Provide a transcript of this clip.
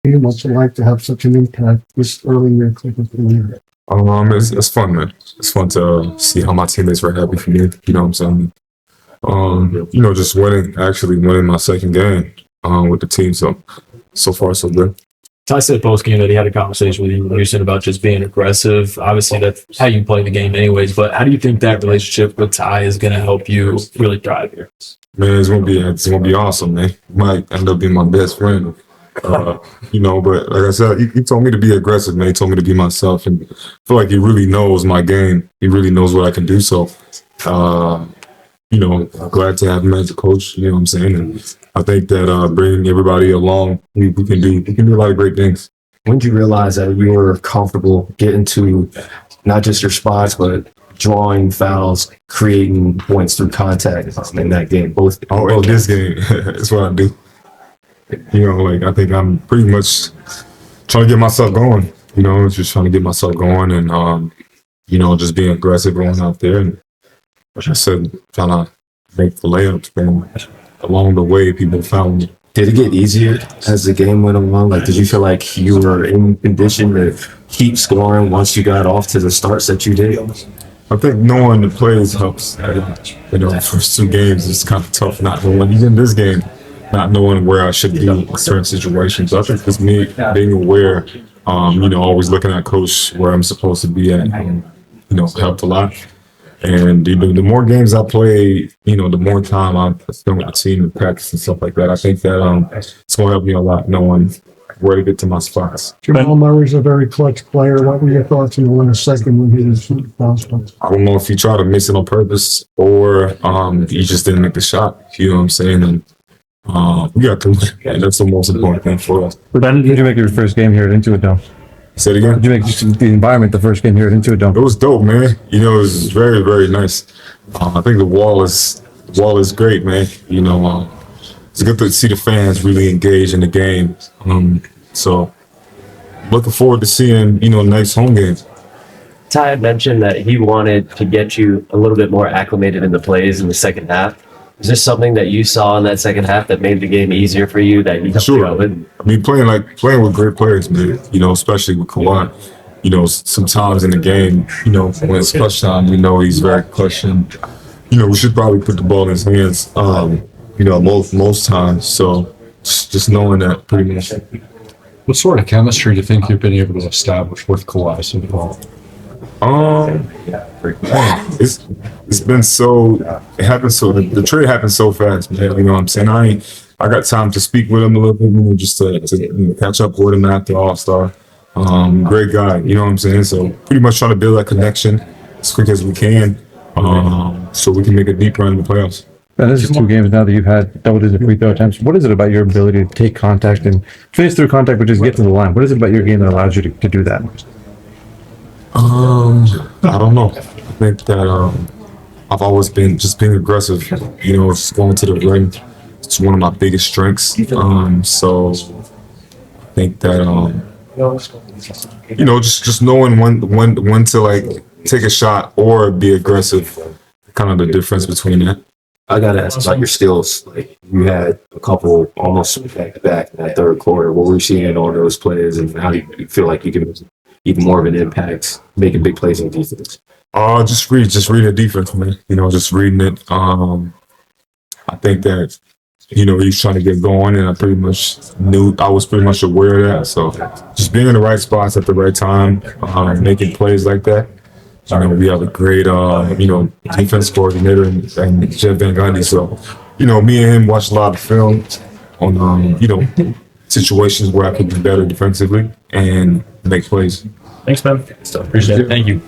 What's it like to have such an impact this early in your career? It's fun, man. It's fun to see how my teammates were happy for me. You know what I'm saying? Just actually winning my second game with the team. So far, so good. Ty said post game that he had a conversation with you in Houston about just being aggressive. Obviously, that's how you play the game, anyways. But how do you think that relationship with Ty is going to help you really thrive here? Man, it's gonna be awesome, man. Might end up being my best friend. But like I said, he told me to be aggressive, man. He told me to be myself, and I feel like he really knows my game. He really knows what I can do. So, I'm glad to have him as a coach. You know what I'm saying? And I think that bringing everybody along, we can do a lot of great things. When did you realize that you were comfortable getting to not just your spots, but drawing fouls, creating points through contact in that game? In this game, that's what I do. I think I'm pretty much trying to get myself going. Just trying to get myself going and just being aggressive going out there. And like I said, trying to make the layups. And along the way, people found me. Did it get easier as the game went along? Like, did you feel like you were in condition to keep scoring once you got off to the starts that you did? I think knowing the plays helps. First two games, it's kind of tough not knowing. Even this game, not knowing where I should be in certain situations. So I think it's me being aware, always looking at coach where I'm supposed to be at, helped a lot. And the more games I play, the more time I spend with the team and practice and stuff like that. I think that it's going to help me a lot knowing where to get to my spots. Jamal Murray's a very clutch player. What were your thoughts in the second when he was shooting fouls? I don't know if he tried to miss it on purpose or he just didn't make the shot. You know what I'm saying? And we got to win. And that's the most important thing for us. Ben, did you make your first game here at Intuit Dome? Say it again? Did you make the environment the first game here at Intuit Dome? It was dope, man. It was very, very nice. I think the wall is great, man. It's good to see the fans really engage in the game. So looking forward to seeing, nice home games. Ty had mentioned that he wanted to get you a little bit more acclimated in the plays in the second half. Is this something that you saw in that second half that made the game easier for you? That you sure. I mean, playing with great players, man. Especially with Kawhi. Sometimes in the game, when it's clutch time, he's very clutch, and we should probably put the ball in his hands. Most times. So just knowing that pretty much. What sort of chemistry do you think you've been able to establish with Kawhi so far? It's been it happened the trade happened so fast, man. You know what I'm saying? I got time to speak with him a little bit, just to catch up with him after All-Star. Great guy, you know what I'm saying? So pretty much trying to build that connection as quick as we can, so we can make a deep run in the playoffs. Ben, this is 2 games now that you've had double-digit free throw attempts. What is it about your ability to take contact and finish through contact, but just get to the line? What is it about your game that allows you to do that? I don't know. I think that I've always been aggressive. Just going to the ring. It's one of my biggest strengths. So I think that just knowing when to take a shot or be aggressive, kind of the difference between that. I gotta ask about your steals. You had a couple almost back to back in that third quarter. What were you seeing on those plays, and how do you feel like you can even more of an impact making big plays in defense? Just read the defense, man. Just reading it. I think that he's trying to get going, and I was pretty much aware of that. So just being in the right spots at the right time, making plays like that. We have a great, defense coordinator and Jeff Van Gundy. So, me and him watch a lot of film on, situations where I could be better defensively and make plays. Thanks, Ben. Appreciate it. Thank you.